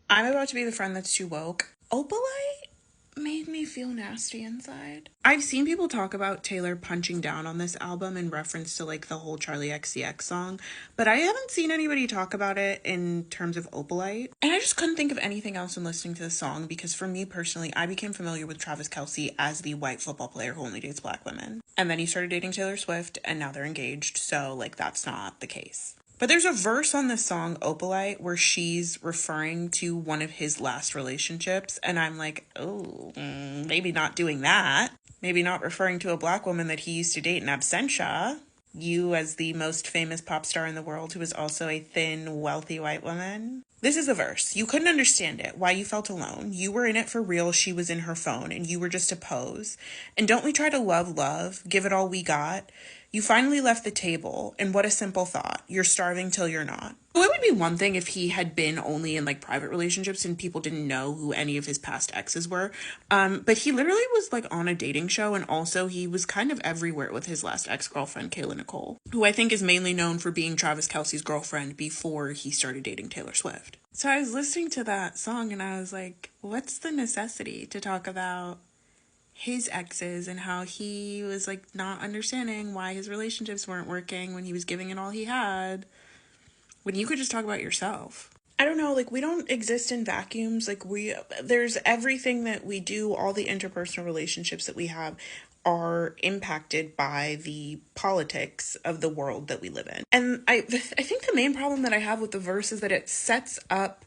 I'm about to be the friend that's too woke. Opalite made me feel nasty inside. I've seen people talk about Taylor punching down on this album in reference to like the whole Charlie XCX song, but I haven't seen anybody talk about it in terms of Opalite. And I just couldn't think of anything else when listening to the song because for me personally, I became familiar with Travis Kelce as the white football player who only dates black women. And then he started dating Taylor Swift and now they're engaged, so like that's not the case. But there's a verse on the song Opalite where she's referring to one of his last relationships. And I'm like, oh, maybe not doing that. Maybe not referring to a black woman that he used to date in absentia. You as the most famous pop star in the world who is also a thin, wealthy white woman. This is the verse. You couldn't understand it, why you felt alone. You were in it for real, she was in her phone, and you were just a pose. And don't we try to love, give it all we got? You finally left the table, and what a simple thought. You're starving till you're not. Well, it would be one thing if he had been only in like private relationships and people didn't know who any of his past exes were. But he literally was like on a dating show, and also he was kind of everywhere with his last ex-girlfriend, Kayla Nicole, who I think is mainly known for being Travis Kelce's girlfriend before he started dating Taylor Swift. So I was listening to that song and I was like, what's the necessity to talk about his exes and how he was like not understanding why his relationships weren't working when he was giving it all he had, when you could just talk about yourself? I don't know, like we don't exist in vacuums. Like there's everything that we do, all the interpersonal relationships that we have are impacted by the politics of the world that we live in. And I think the main problem that I have with the verse is that it sets up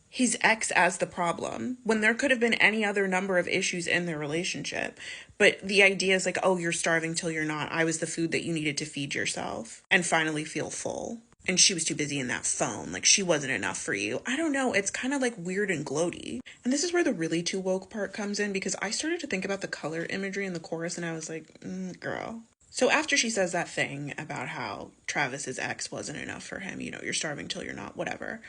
his ex as the problem when there could have been any other number of issues in their relationship. But the idea is like, oh, you're starving till you're not. I was the food that you needed to feed yourself and finally feel full. And she was too busy in that phone. Like she wasn't enough for you. I don't know. It's kind of like weird and gloaty. And this is where the really too woke part comes in, because I started to think about the color imagery in the chorus and I was like, girl. So after she says that thing about how Travis's ex wasn't enough for him, you know, you're starving till you're not, whatever.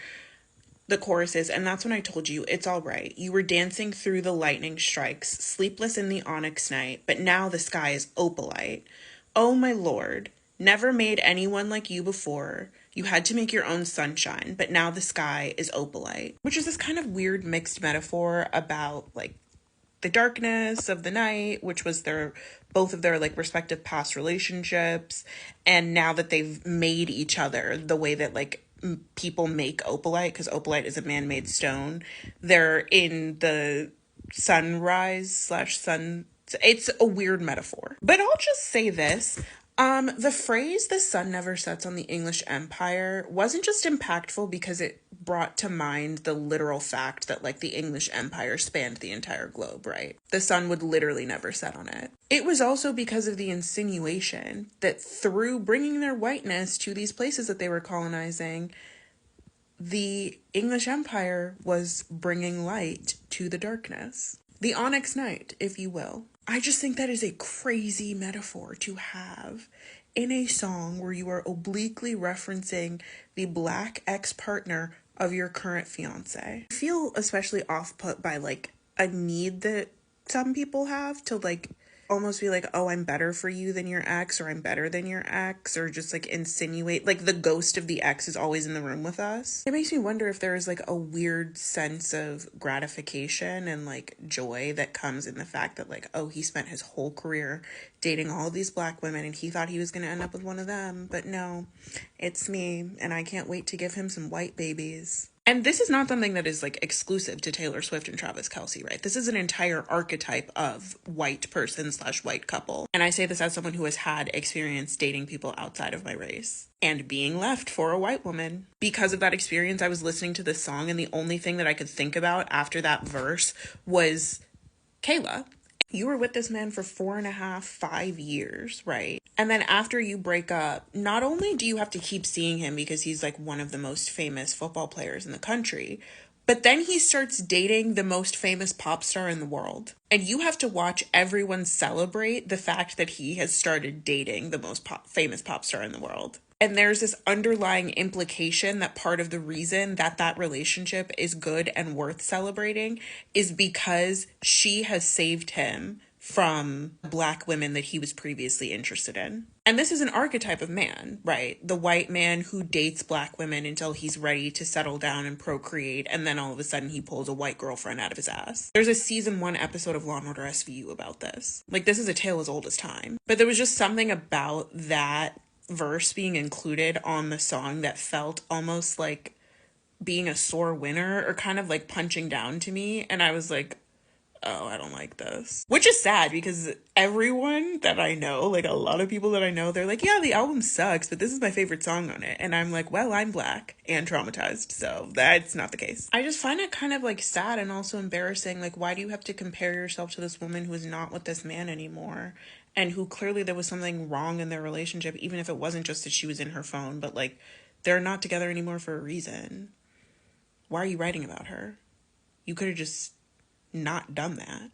The chorus is, and that's when I told you, it's all right. You were dancing through the lightning strikes, sleepless in the onyx night, but now the sky is opalite. Oh my lord, never made anyone like you before. You had to make your own sunshine, but now the sky is opalite. Which is this kind of weird mixed metaphor about like the darkness of the night, which was both of their like respective past relationships, and now that they've made each other the way that like people make opalite, because opalite is a man-made stone, they're in the sunrise slash sun. It's a weird metaphor, but I'll just say this. The phrase "the sun never sets on the English Empire" wasn't just impactful because it brought to mind the literal fact that like the English Empire spanned the entire globe, right? The sun would literally never set on it. It was also because of the insinuation that through bringing their whiteness to these places that they were colonizing, the English Empire was bringing light to the darkness. The onyx night, if you will. I just think that is a crazy metaphor to have in a song where you are obliquely referencing the black ex-partner of your current fiance. I feel especially off-put by like a need that some people have to like almost be like, oh, I'm better for you than your ex, or I'm better than your ex, or just like insinuate like the ghost of the ex is always in the room with us. It makes me wonder if there is like a weird sense of gratification and like joy that comes in the fact that like, oh, he spent his whole career dating all of these black women and he thought he was going to end up with one of them, but no, it's me, and I can't wait to give him some white babies. And this is not something that is like exclusive to Taylor Swift and Travis Kelce, right? This is an entire archetype of white person slash white couple. And I say this as someone who has had experience dating people outside of my race and being left for a white woman. Because of that experience, I was listening to this song and the only thing that I could think about after that verse was Kayla. You were with this man for 4.5, 5 years, right? And then after you break up, not only do you have to keep seeing him because he's like one of the most famous football players in the country, but then he starts dating the most famous pop star in the world. And you have to watch everyone celebrate the fact that he has started dating the most famous pop star in the world. And there's this underlying implication that part of the reason that that relationship is good and worth celebrating is because she has saved him from black women that he was previously interested in. And this is an archetype of man, right? The white man who dates black women until he's ready to settle down and procreate, and then all of a sudden he pulls a white girlfriend out of his ass. There's a season 1 episode of Law & Order SVU about this. Like, this is a tale as old as time. But there was just something about that verse being included on the song that felt almost like being a sore winner, or kind of like punching down to me. And I was like, oh, I don't like this. Which is sad, because everyone that I know, like a lot of people that I know, they're like, yeah, the album sucks, but this is my favorite song on it. And I'm like, well, I'm black and traumatized, so that's not the case. I just find it kind of like sad and also embarrassing. Like, why do you have to compare yourself to this woman who is not with this man anymore? And who clearly there was something wrong in their relationship, even if it wasn't just that she was in her phone, but like, they're not together anymore for a reason. Why are you writing about her? You could have just not done that.